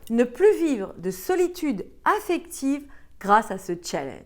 ne plus vivre de solitude affective grâce à ce challenge.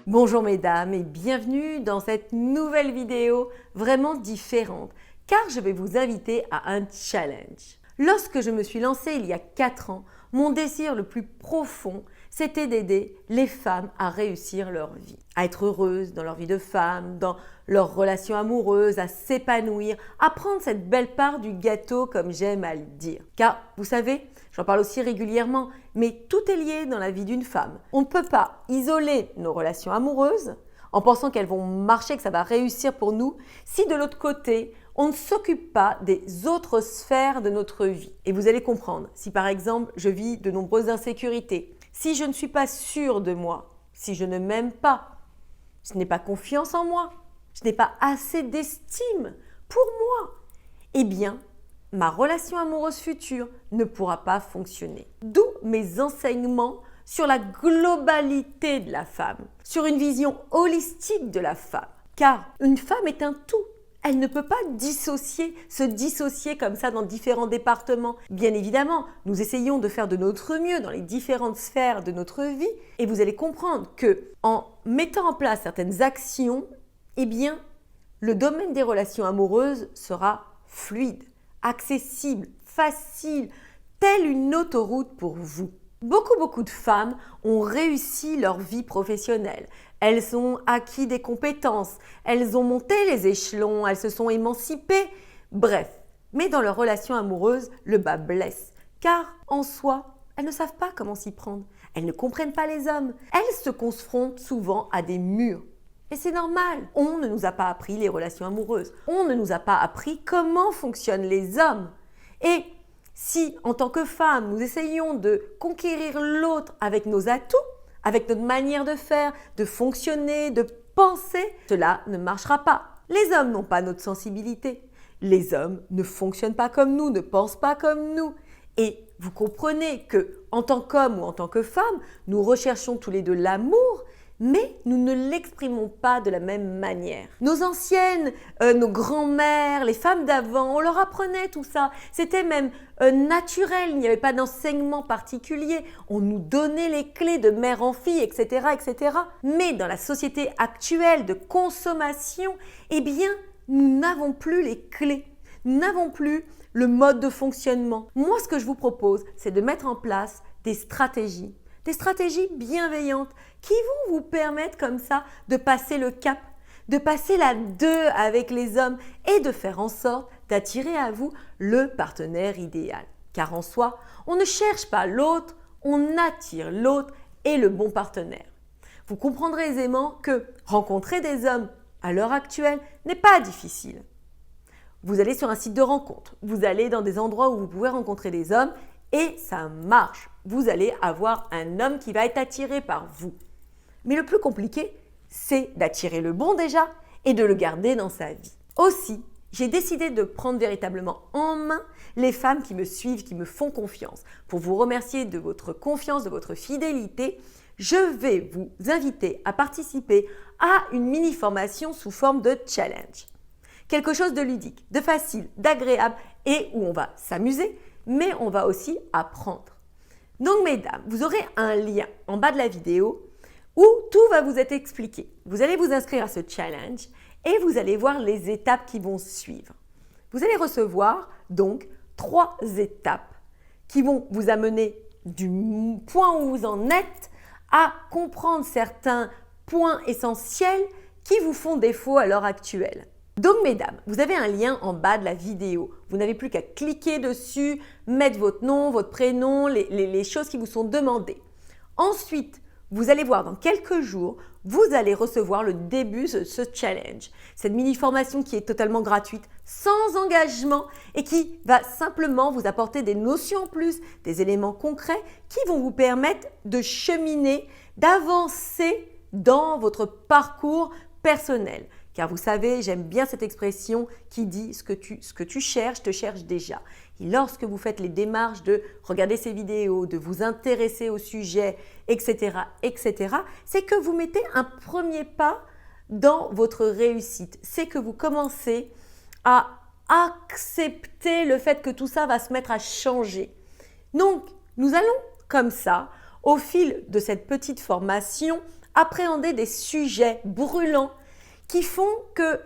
Bonjour mesdames et bienvenue dans cette nouvelle vidéo vraiment différente car je vais vous inviter à un challenge. Lorsque je me suis lancée il y a 4 ans, mon désir le plus profond, c'était d'aider les femmes à réussir leur vie, à être heureuses dans leur vie de femme, dans leurs relations amoureuses, à s'épanouir, à prendre cette belle part du gâteau comme j'aime à le dire. Car vous savez, j'en parle aussi régulièrement, mais tout est lié dans la vie d'une femme. On ne peut pas isoler nos relations amoureuses en pensant qu'elles vont marcher, que ça va réussir pour nous, si de l'autre côté, on ne s'occupe pas des autres sphères de notre vie. Et vous allez comprendre, si par exemple, je vis de nombreuses insécurités, si je ne suis pas sûre de moi, si je ne m'aime pas, je n'ai pas confiance en moi, je n'ai pas assez d'estime pour moi, eh bien, ma relation amoureuse future ne pourra pas fonctionner. D'où mes enseignements sur la globalité de la femme, sur une vision holistique de la femme. Car une femme est un tout. Elle ne peut pas se dissocier comme ça dans différents départements. Bien évidemment, nous essayons de faire de notre mieux dans les différentes sphères de notre vie et vous allez comprendre que en mettant en place certaines actions, eh bien, le domaine des relations amoureuses sera fluide, accessible, facile, telle une autoroute pour vous. Beaucoup de femmes ont réussi leur vie professionnelle. Elles ont acquis des compétences, elles ont monté les échelons, elles se sont émancipées. Bref, mais dans leur relation amoureuse, le bas blesse. Car en soi, elles ne savent pas comment s'y prendre. Elles ne comprennent pas les hommes. Elles se confrontent souvent à des murs. Et c'est normal. On ne nous a pas appris les relations amoureuses. On ne nous a pas appris comment fonctionnent les hommes. Et si, en tant que femme, nous essayons de conquérir l'autre avec nos atouts, avec notre manière de faire, de fonctionner, de penser, cela ne marchera pas. Les hommes n'ont pas notre sensibilité. Les hommes ne fonctionnent pas comme nous, ne pensent pas comme nous. Et vous comprenez que, en tant qu'homme ou en tant que femme, nous recherchons tous les deux l'amour, mais nous ne l'exprimons pas de la même manière. Nos anciennes, nos grands-mères, les femmes d'avant, on leur apprenait tout ça. C'était même naturel, il n'y avait pas d'enseignement particulier. On nous donnait les clés de mère en fille, etc., etc. Mais dans la société actuelle de consommation, eh bien, nous n'avons plus les clés. Nous n'avons plus le mode de fonctionnement. Moi, ce que je vous propose, c'est de mettre en place des stratégies bienveillantes qui vont vous permettre comme ça de passer le cap, de passer la 2 avec les hommes et de faire en sorte d'attirer à vous le partenaire idéal. Car en soi, on ne cherche pas l'autre, on attire l'autre et le bon partenaire. Vous comprendrez aisément que rencontrer des hommes à l'heure actuelle n'est pas difficile. Vous allez sur un site de rencontre, vous allez dans des endroits où vous pouvez rencontrer des hommes et ça marche. Vous allez avoir un homme qui va être attiré par vous. Mais le plus compliqué, c'est d'attirer le bon déjà et de le garder dans sa vie. Aussi, j'ai décidé de prendre véritablement en main les femmes qui me suivent, qui me font confiance. Pour vous remercier de votre confiance, de votre fidélité, je vais vous inviter à participer à une mini-formation sous forme de challenge. Quelque chose de ludique, de facile, d'agréable et où on va s'amuser, mais on va aussi apprendre. Donc mesdames, vous aurez un lien en bas de la vidéo où tout va vous être expliqué. Vous allez vous inscrire à ce challenge et vous allez voir les étapes qui vont suivre. Vous allez recevoir donc 3 étapes qui vont vous amener du point où vous en êtes à comprendre certains points essentiels qui vous font défaut à l'heure actuelle. Donc mesdames, vous avez un lien en bas de la vidéo. Vous n'avez plus qu'à cliquer dessus, mettre votre nom, votre prénom, les choses qui vous sont demandées. Ensuite, vous allez voir dans quelques jours, vous allez recevoir le début de ce challenge. Cette mini-formation qui est totalement gratuite, sans engagement et qui va simplement vous apporter des notions en plus, des éléments concrets qui vont vous permettre de cheminer, d'avancer dans votre parcours personnel. Car vous savez, j'aime bien cette expression qui dit ce que tu cherches, te cherche déjà. Et lorsque vous faites les démarches de regarder ces vidéos, de vous intéresser au sujet, etc., c'est que vous mettez un premier pas dans votre réussite. C'est que vous commencez à accepter le fait que tout ça va se mettre à changer. Donc, nous allons comme ça, au fil de cette petite formation, appréhender des sujets brûlants qui font que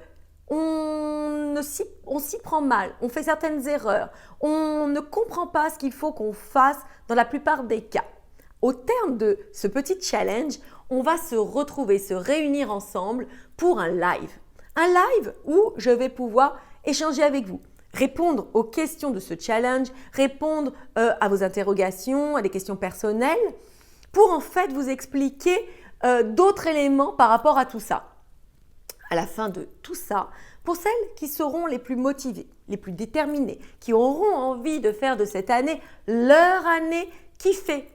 on s'y prend mal, on fait certaines erreurs, on ne comprend pas ce qu'il faut qu'on fasse dans la plupart des cas. Au terme de ce petit challenge, on va se retrouver, se réunir ensemble pour un live. Un live où je vais pouvoir échanger avec vous, répondre aux questions de ce challenge, répondre à vos interrogations, à des questions personnelles, pour en fait vous expliquer d'autres éléments par rapport à tout ça. À la fin de tout ça, pour celles qui seront les plus motivées, les plus déterminées, qui auront envie de faire de cette année leur année qui fait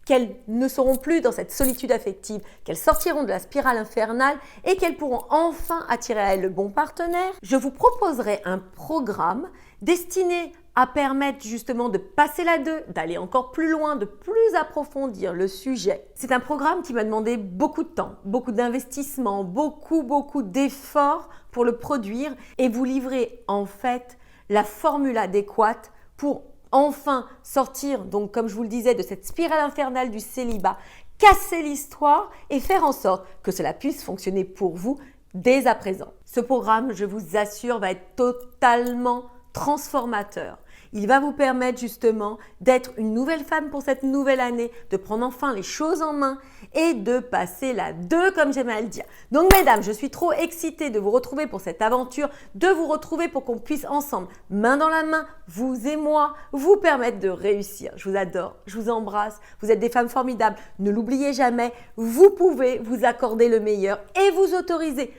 qu'elles ne seront plus dans cette solitude affective, qu'elles sortiront de la spirale infernale et qu'elles pourront enfin attirer à elles le bon partenaire, je vous proposerai un programme destiné à permettre justement de passer la 2, d'aller encore plus loin, de plus approfondir le sujet. C'est un programme qui m'a demandé beaucoup de temps, beaucoup d'investissement, beaucoup d'efforts pour le produire et vous livrer en fait la formule adéquate pour enfin sortir, donc comme je vous le disais, de cette spirale infernale du célibat, casser l'histoire et faire en sorte que cela puisse fonctionner pour vous dès à présent. Ce programme, je vous assure, va être totalement transformateur. Il va vous permettre justement d'être une nouvelle femme pour cette nouvelle année, de prendre enfin les choses en main et de passer la 2 comme j'aime à le dire. Donc mesdames, je suis trop excitée de vous retrouver pour cette aventure, de vous retrouver pour qu'on puisse ensemble, main dans la main, vous et moi, vous permettre de réussir. Je vous adore, je vous embrasse, vous êtes des femmes formidables. Ne l'oubliez jamais, vous pouvez vous accorder le meilleur et vous autoriser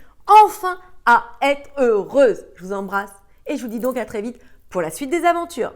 enfin à être heureuse. Je vous embrasse et je vous dis donc à très vite pour la suite des aventures.